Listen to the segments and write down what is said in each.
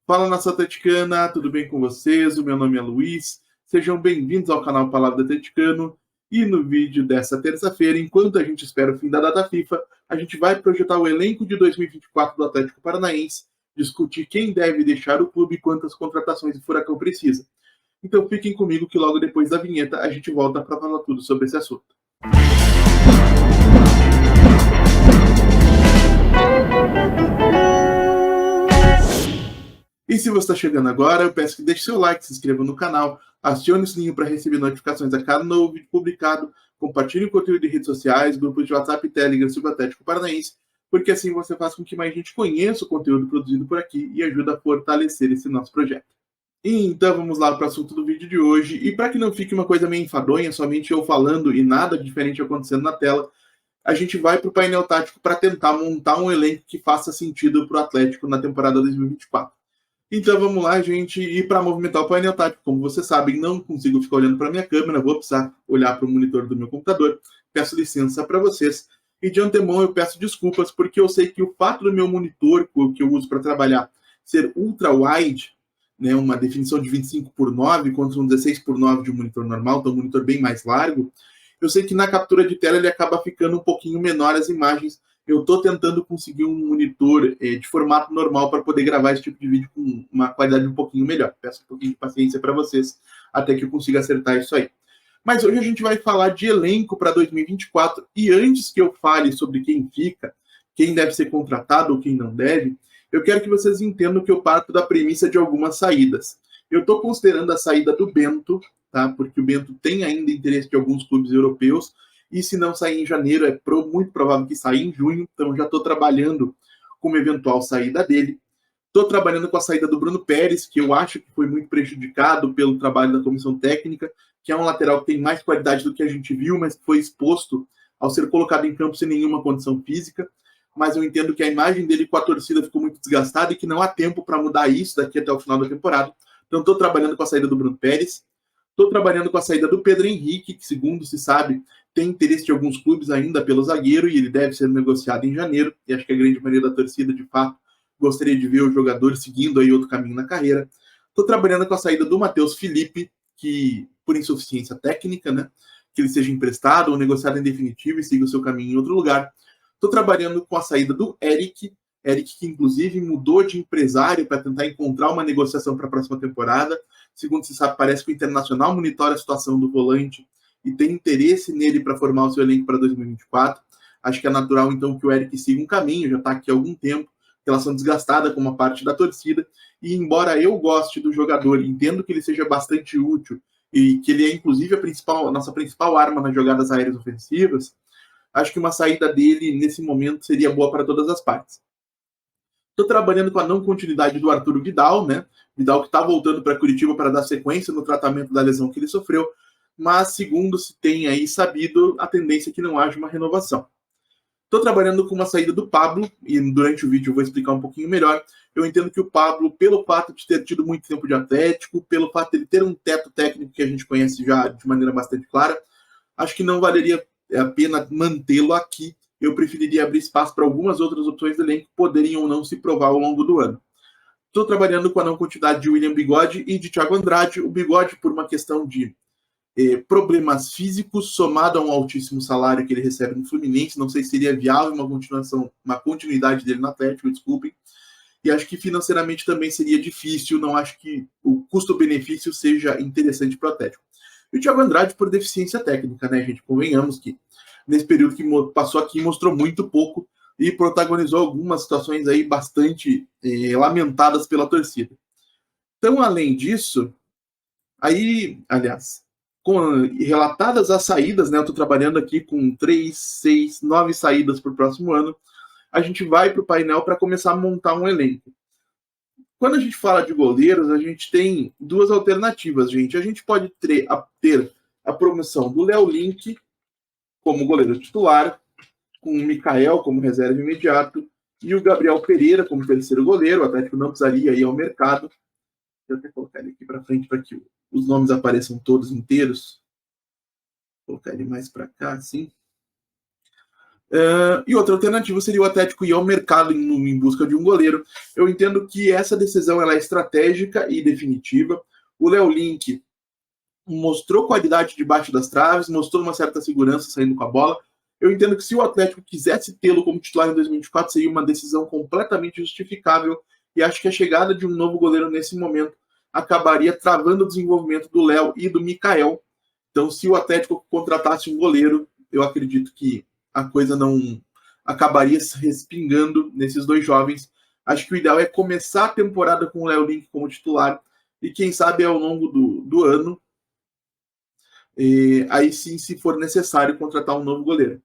Fala, nação atleticana, tudo bem com vocês? O meu nome é Luiz. Sejam bem-vindos ao canal Palavra do Atleticano. E no vídeo dessa terça-feira, enquanto a gente espera o fim da data FIFA, a gente vai projetar o elenco de 2024 do Atlético Paranaense, discutir quem deve deixar o clube e quantas contratações o Furacão precisa. Então fiquem comigo que logo depois da vinheta a gente volta para falar tudo sobre esse assunto. E se você está chegando agora, eu peço que deixe seu like, se inscreva no canal, acione o sininho para receber notificações a cada novo vídeo publicado, compartilhe o conteúdo de redes sociais, grupos de WhatsApp e Telegram sobre o Atlético Paranaense, porque assim você faz com que mais gente conheça o conteúdo produzido por aqui e ajuda a fortalecer esse nosso projeto. E então vamos lá para o assunto do vídeo de hoje. E para que não fique uma coisa meio enfadonha, somente eu falando e nada diferente acontecendo na tela, a gente vai para o painel tático para tentar montar um elenco que faça sentido para o Atlético na temporada 2024. Então vamos lá, gente, e para movimentar o painel tático, como vocês sabem, não consigo ficar olhando para a minha câmera, vou precisar olhar para o monitor do meu computador. Peço licença para vocês. E de antemão eu peço desculpas, porque eu sei que o fato do meu monitor, que eu uso para trabalhar, ser ultra-wide, né, uma definição de 25:9, contra um 16:9 de um monitor normal, então um monitor bem mais largo, eu sei que na captura de tela ele acaba ficando um pouquinho menor as imagens. Eu estou tentando conseguir um monitor de formato normal para poder gravar esse tipo de vídeo com uma qualidade um pouquinho melhor. Peço um pouquinho de paciência para vocês até que eu consiga acertar isso aí. Mas hoje a gente vai falar de elenco para 2024 e antes que eu fale sobre quem fica, quem deve ser contratado ou quem não deve, eu quero que vocês entendam que eu parto da premissa de algumas saídas. Eu estou considerando a saída do Bento, tá? Porque o Bento tem ainda interesse de alguns clubes europeus, e se não sair em janeiro, é muito provável que saia em junho, então já estou trabalhando com uma eventual saída dele. Estou trabalhando com a saída do Bruno Pérez, que eu acho que foi muito prejudicado pelo trabalho da comissão técnica, que é um lateral que tem mais qualidade do que a gente viu, mas foi exposto ao ser colocado em campo sem nenhuma condição física. Mas eu entendo que a imagem dele com a torcida ficou muito desgastada e que não há tempo para mudar isso daqui até o final da temporada. Então estou trabalhando com a saída do Bruno Pérez. Estou trabalhando com a saída do Pedro Henrique, que, segundo se sabe, tem interesse de alguns clubes ainda pelo zagueiro e ele deve ser negociado em janeiro. E acho que a grande maioria da torcida, de fato, gostaria de ver o jogador seguindo aí outro caminho na carreira. Estou trabalhando com a saída do Matheus Felipe, que, por insuficiência técnica, né, que ele seja emprestado ou negociado em definitivo e siga o seu caminho em outro lugar. Estou trabalhando com a saída do Eric, que inclusive mudou de empresário para tentar encontrar uma negociação para a próxima temporada. Segundo se sabe, parece que o Internacional monitora a situação do volante e tem interesse nele para formar o seu elenco para 2024. Acho que é natural, então, que o Eric siga um caminho, já está aqui há algum tempo, relação desgastada com uma parte da torcida, e embora eu goste do jogador, entendo que ele seja bastante útil e que ele é, inclusive, a nossa principal arma nas jogadas aéreas ofensivas, acho que uma saída dele, nesse momento, seria boa para todas as partes. Estou trabalhando com a não continuidade do Arturo Vidal, né? Vidal que está voltando para Curitiba para dar sequência no tratamento da lesão que ele sofreu, mas segundo se tem aí sabido, a tendência é que não haja uma renovação. Estou trabalhando com uma saída do Pablo, e durante o vídeo eu vou explicar um pouquinho melhor. Eu entendo que o Pablo, pelo fato de ter tido muito tempo de Atlético, pelo fato de ele ter um teto técnico que a gente conhece já de maneira bastante clara, acho que não valeria a pena mantê-lo aqui. Eu preferiria abrir espaço para algumas outras opções do elenco que poderiam ou não se provar ao longo do ano. Estou trabalhando com a não quantidade de William Bigode e de Thiago Andrade. O Bigode, por uma questão de problemas físicos, somado a um altíssimo salário que ele recebe no Fluminense, não sei se seria viável uma continuidade dele no Atlético, desculpem. E acho que financeiramente também seria difícil, não acho que o custo-benefício seja interessante para o Atlético. E o Thiago Andrade por deficiência técnica, né, gente? Convenhamos que nesse período que passou aqui mostrou muito pouco e protagonizou algumas situações aí bastante lamentadas pela torcida. Então, além disso, aí, aliás, relatadas as saídas, né? Eu estou trabalhando aqui com 3, 6, 9 saídas para o próximo ano. A gente vai para o painel para começar a montar um elenco. Quando a gente fala de goleiros, a gente tem duas alternativas, gente. A gente pode ter a promoção do Léo Link como goleiro titular, com o Mikael como reserva imediato e o Gabriel Pereira como terceiro goleiro. O Atlético não precisaria ir ao mercado. Eu vou colocar ele aqui para frente para que os nomes apareçam todos inteiros. Vou colocar ele mais para cá, assim. E outra alternativa seria o Atlético ir ao mercado em busca de um goleiro. Eu entendo que essa decisão ela é estratégica e definitiva. O Léo Link mostrou qualidade debaixo das traves, mostrou uma certa segurança saindo com a bola. Eu entendo que se o Atlético quisesse tê-lo como titular em 2024, seria uma decisão completamente justificável, e acho que a chegada de um novo goleiro nesse momento acabaria travando o desenvolvimento do Léo e do Mikael. Então, se o Atlético contratasse um goleiro, eu acredito que a coisa não acabaria se respingando nesses dois jovens. Acho que o ideal é começar a temporada com o Léo Link como titular, e quem sabe ao longo do ano, aí sim, se for necessário, contratar um novo goleiro.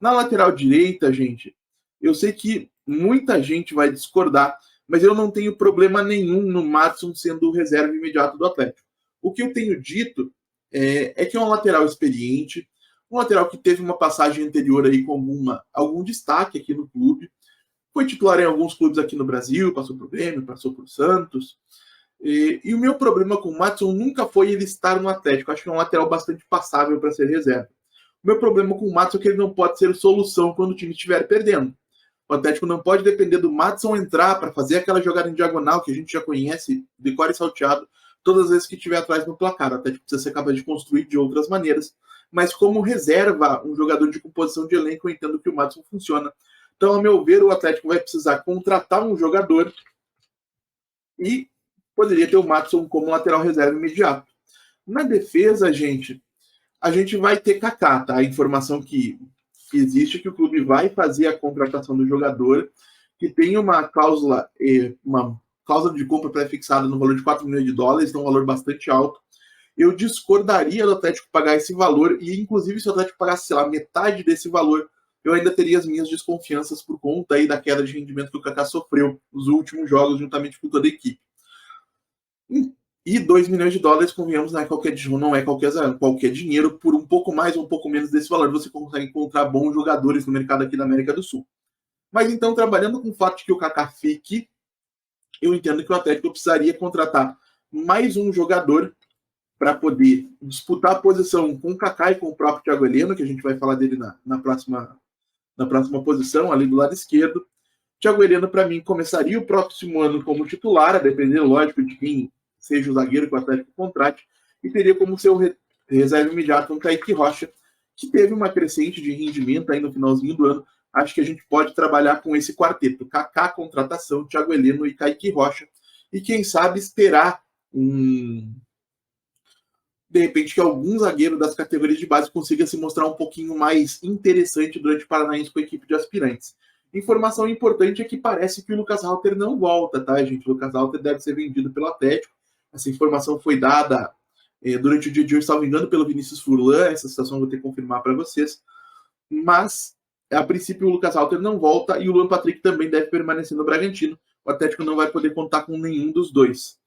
Na lateral direita, gente, eu sei que muita gente vai discordar, mas eu não tenho problema nenhum no Maatson sendo o reserva imediato do Atlético. O que eu tenho dito é que é um lateral experiente, um lateral que teve uma passagem anterior aí com algum destaque aqui no clube, foi titular em alguns clubes aqui no Brasil, passou por Grêmio, passou por Santos. E o meu problema com o Maatson nunca foi ele estar no Atlético. Acho que é um lateral bastante passável para ser reserva. O meu problema com o Maatson é que ele não pode ser solução quando o time estiver perdendo. O Atlético não pode depender do Maatson entrar para fazer aquela jogada em diagonal que a gente já conhece, de core salteado, todas as vezes que estiver atrás no placar. O Atlético precisa ser capaz de construir de outras maneiras. Mas como reserva, um jogador de composição de elenco, eu entendo que o Maatson funciona. Então, ao meu ver, o Atlético vai precisar contratar um jogador e poderia ter o Maatson como lateral reserva imediato. Na defesa, a gente vai ter Kaká, tá? A informação que existe é que o clube vai fazer a contratação do jogador, que tem uma cláusula de compra pré-fixada no valor de 4 milhões de dólares, então um valor bastante alto. Eu discordaria do Atlético pagar esse valor, e inclusive se o Atlético pagasse, sei lá, metade desse valor, eu ainda teria as minhas desconfianças por conta aí da queda de rendimento que o Kaká sofreu nos últimos jogos, juntamente com toda a equipe. E 2 milhões de dólares, convenhamos, não é qualquer dinheiro. Por um pouco mais ou um pouco menos desse valor, você consegue encontrar bons jogadores no mercado aqui da América do Sul. Mas então, trabalhando com o fato de que o Kaká fique, eu entendo que o Atlético precisaria contratar mais um jogador para poder disputar a posição com o Kaká e com o próprio Thiago Heleno, que a gente vai falar dele na próxima posição, ali do lado esquerdo. Thiago Heleno, para mim, começaria o próximo ano como titular, a depender, lógico, de quem seja o zagueiro que o Atlético contrate, e teria como seu reserva imediato um Kaique Rocha, que teve uma crescente de rendimento aí no finalzinho do ano. Acho que a gente pode trabalhar com esse quarteto: Kaká, contratação, Thiago Heleno e Kaique Rocha, e quem sabe esperar de repente que algum zagueiro das categorias de base consiga se mostrar um pouquinho mais interessante durante o Paranaense com a equipe de aspirantes. Informação importante é que parece que o Lucas Halter não volta, tá, gente? O Lucas Halter deve ser vendido pelo Atlético. Essa informação foi dada durante o dia de hoje, salvo engano, pelo Vinícius Furlan. Essa situação eu vou ter que confirmar para vocês. Mas, a princípio, o Lucas Halter não volta e o Luan Patrick também deve permanecer no Bragantino. O Atlético não vai poder contar com nenhum dos dois.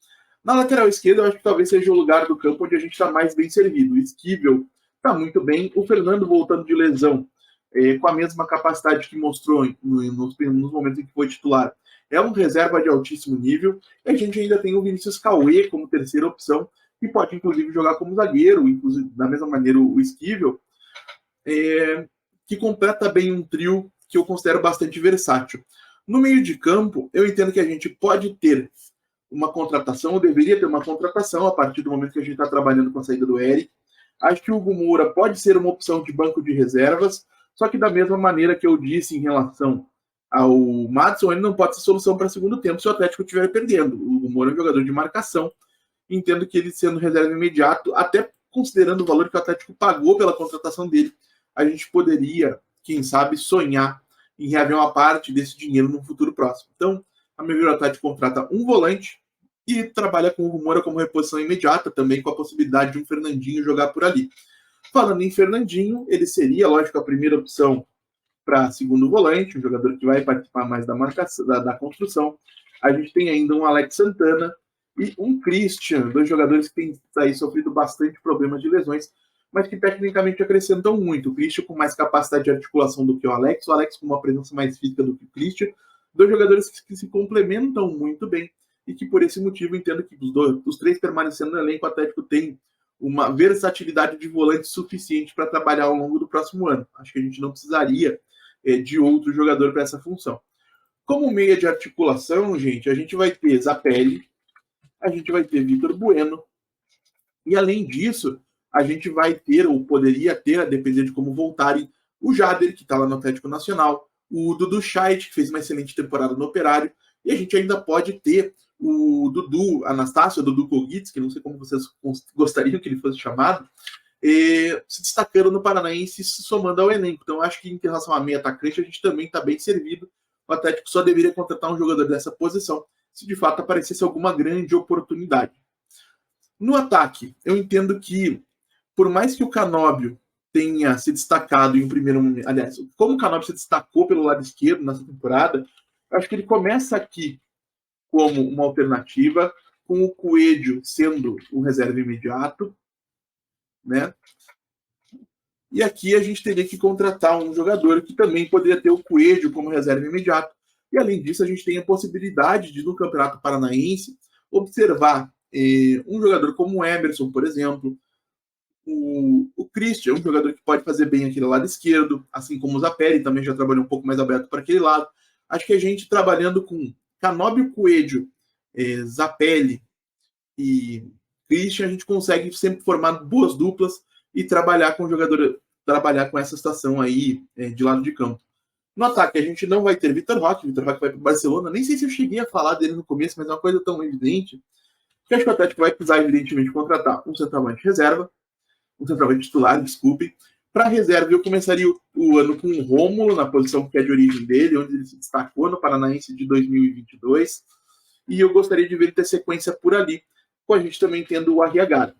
Na lateral esquerda, eu acho que talvez seja o lugar do campo onde a gente está mais bem servido. O Esquivel está muito bem. O Fernando voltando de lesão, com a mesma capacidade que mostrou nos momentos em que foi titular, é um reserva de altíssimo nível. E a gente ainda tem o Vinícius Cauê como terceira opção, que pode inclusive jogar como zagueiro, inclusive da mesma maneira o Esquivel, que completa bem um trio que eu considero bastante versátil. No meio de campo, eu entendo que a gente pode ter uma contratação, ou deveria ter uma contratação a partir do momento que a gente está trabalhando com a saída do Eric. Acho que o Hugo Moura pode ser uma opção de banco de reservas, só que da mesma maneira que eu disse em relação ao Maatson, ele não pode ser solução para segundo tempo se o Atlético estiver perdendo. O Hugo Moura é um jogador de marcação. Entendo que ele sendo reserva imediato, até considerando o valor que o Atlético pagou pela contratação dele, a gente poderia, quem sabe, sonhar em reaver uma parte desse dinheiro no futuro próximo. Então, a meu ver, o Atlético contrata um volante e trabalha com o Hugo Moura como reposição imediata, também com a possibilidade de um Fernandinho jogar por ali. Falando em Fernandinho, ele seria, lógico, a primeira opção para segundo volante, um jogador que vai participar mais da marcação, da construção. A gente tem ainda um Alex Santana e um Christian, dois jogadores que têm aí sofrido bastante problemas de lesões, mas que tecnicamente acrescentam muito. O Christian com mais capacidade de articulação do que o Alex com uma presença mais física do que o Christian. Dois jogadores que se complementam muito bem e que por esse motivo entendo que os três permanecendo no elenco, o Atlético tem uma versatilidade de volante suficiente para trabalhar ao longo do próximo ano. Acho que a gente não precisaria de outro jogador para essa função. Como meia de articulação, gente, a gente vai ter Zapelli, a gente vai ter Vitor Bueno, e além disso, a gente vai ter, ou poderia ter, a depender de como voltarem, o Jader, que está lá no Atlético Nacional, o Dudu Scheidt, que fez uma excelente temporada no Operário, e a gente ainda pode ter o Dudu Anastácio, o Dudu Kogitz, que não sei como vocês gostariam que ele fosse chamado, se destacando no Paranaense, se somando ao elenco. Então, acho que em relação a meia atacante, a gente também está bem servido. O Atlético só deveria contratar um jogador dessa posição, se de fato aparecesse alguma grande oportunidade. No ataque, eu entendo que, por mais que o Canóbio tenha se destacado em um primeiro momento, aliás, como o Canóbio se destacou pelo lado esquerdo nessa temporada, acho que ele começa aqui como uma alternativa, com o Coelho sendo um reserva imediato, né? E aqui a gente teria que contratar um jogador que também poderia ter o Coelho como reserva imediato. E além disso, a gente tem a possibilidade de, no Campeonato Paranaense, observar um jogador como o Emerson, por exemplo, o Christian, um jogador que pode fazer bem aquele lado esquerdo, assim como o Zapelli, também já trabalhou um pouco mais aberto para aquele lado. Acho que a gente trabalhando com Canóbio, Coelho, Zapelli e Christian, a gente consegue sempre formar boas duplas e trabalhar com o jogador, trabalhar com essa situação aí de lado de campo. No ataque, a gente não vai ter Vitor Roque vai para o Barcelona. Nem sei se eu cheguei a falar dele no começo, mas é uma coisa tão evidente que acho que o Atlético vai precisar, evidentemente, contratar um centroavante reserva, um centroavante titular, desculpe. Para reserva, eu começaria o ano com o Rômulo, na posição que é de origem dele, onde ele se destacou no Paranaense de 2022. E eu gostaria de ver ele ter sequência por ali, com a gente também tendo o Arriagada,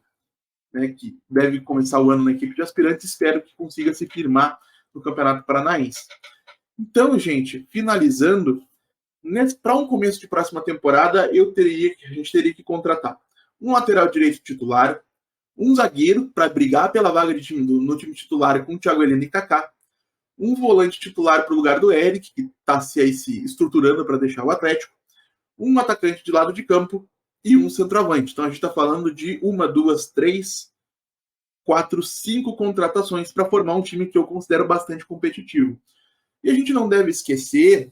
né, que deve começar o ano na equipe de aspirantes, espero que consiga se firmar no Campeonato Paranaense. Então, gente, finalizando, para um começo de próxima temporada, a gente teria que contratar um lateral direito titular, um zagueiro para brigar pela vaga no time titular com o Thiago Heleno e Kaká, um volante titular para o lugar do Eric, que está se estruturando para deixar o Atlético, um atacante de lado de campo e um centroavante. Então a gente está falando de 1, 2, 3, 4, 5 contratações para formar um time que eu considero bastante competitivo. E a gente não deve esquecer,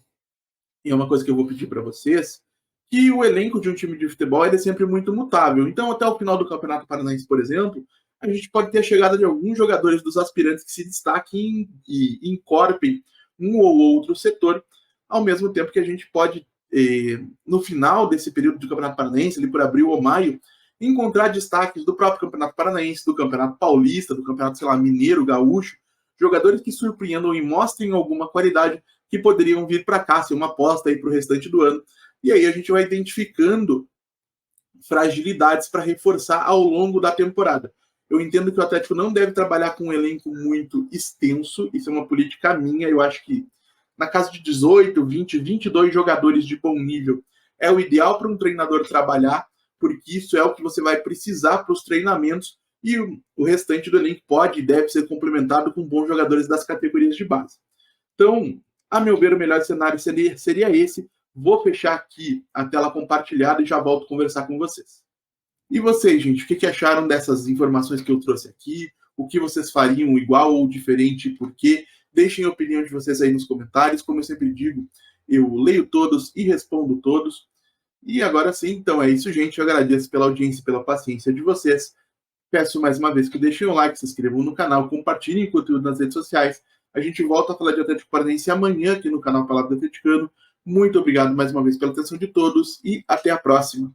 e é uma coisa que eu vou pedir para vocês, que o elenco de um time de futebol é sempre muito mutável. Então, até o final do Campeonato Paranaense, por exemplo, a gente pode ter a chegada de alguns jogadores dos aspirantes que se destaquem e encorpem um ou outro setor, ao mesmo tempo que a gente pode, no final desse período do Campeonato Paranaense, ali por abril ou maio, encontrar destaques do próprio Campeonato Paranaense, do Campeonato Paulista, do Campeonato, sei lá, Mineiro, Gaúcho, jogadores que surpreendam e mostrem alguma qualidade que poderiam vir para cá, ser uma aposta aí para o restante do ano. E aí a gente vai identificando fragilidades para reforçar ao longo da temporada. Eu entendo que o Atlético não deve trabalhar com um elenco muito extenso, isso é uma política minha, eu acho que na casa de 18, 20, 22 jogadores de bom nível é o ideal para um treinador trabalhar, porque isso é o que você vai precisar para os treinamentos, e o restante do elenco pode e deve ser complementado com bons jogadores das categorias de base. Então, a meu ver, o melhor cenário seria esse. Vou fechar aqui a tela compartilhada e já volto a conversar com vocês. E vocês, gente, o que acharam dessas informações que eu trouxe aqui? O que vocês fariam igual ou diferente? Por quê? Deixem a opinião de vocês aí nos comentários. Como eu sempre digo, eu leio todos e respondo todos. E agora sim, então é isso, gente. Eu agradeço pela audiência e pela paciência de vocês. Peço mais uma vez que deixem o like, se inscrevam no canal, compartilhem o conteúdo nas redes sociais. A gente volta a falar de Atlético Paranaense amanhã aqui no canal Palavra do Atleticano. Muito obrigado mais uma vez pela atenção de todos e até a próxima.